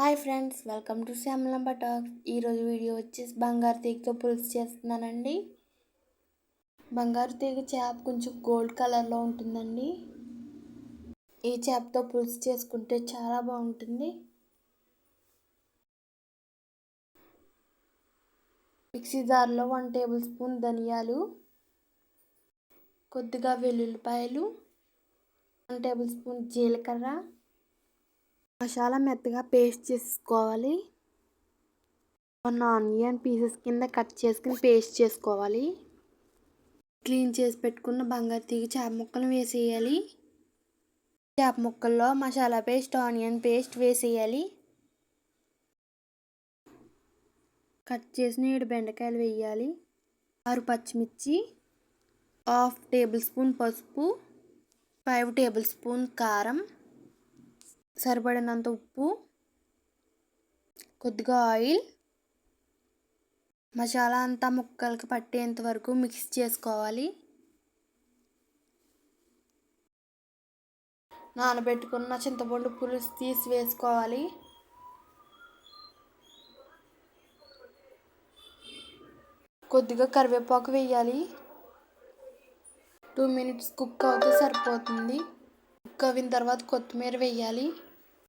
Hi friends, welcome to Shyamalamba talks. ఈరోజు video వచ్చేసి బంగారు తీగతో పులుసు చేస్తున్నానండి. బంగారు తీగ చేప కొంచెం గోల్డ్ కలర్లో ఉంటుందండి. ఈ చేపతో పులుసు చేసుకుంటే చాలా బాగుంటుంది. మిక్సీ జార్లో 1 టేబుల్ స్పూన్ ధనియాలు, కొద్దిగా వెల్లుల్లిపాయలు, 1 టేబుల్ స్పూన్ జీలకర్ర, మసాలా మెత్తగా పేస్ట్ చేసుకోవాలి. 1 ఆనియన్ పీసెస్ కింద కట్ చేసుకుని పేస్ట్ చేసుకోవాలి. క్లీన్ చేసి పెట్టుకున్న బంగారు తీగ చేప ముక్కలు వేసేయాలి. చేప ముక్కల్లో మసాలా పేస్ట్, ఆనియన్ పేస్ట్ వేసేయాలి. కట్ చేసిన 7 బెండకాయలు వేయాలి. 6 పచ్చిమిర్చి, 1/2 టేబుల్ స్పూన్ పసుపు, 5 టేబుల్ స్పూన్ కారం, సరిపడినంత ఉప్పు, కొద్దిగా ఆయిల్. మసాలా అంతా ముక్కలకి పట్టేంత వరకు మిక్స్ చేసుకోవాలి. నానబెట్టుకున్న చింతపండు పులుసు తీసి వేసుకోవాలి. కొద్దిగా కరివేపాకు వేయాలి. 2 మినిట్స్ కుక్ అవుతే సరిపోతుంది. కుక్ అయిన తర్వాత కొత్తిమీర వేయాలి.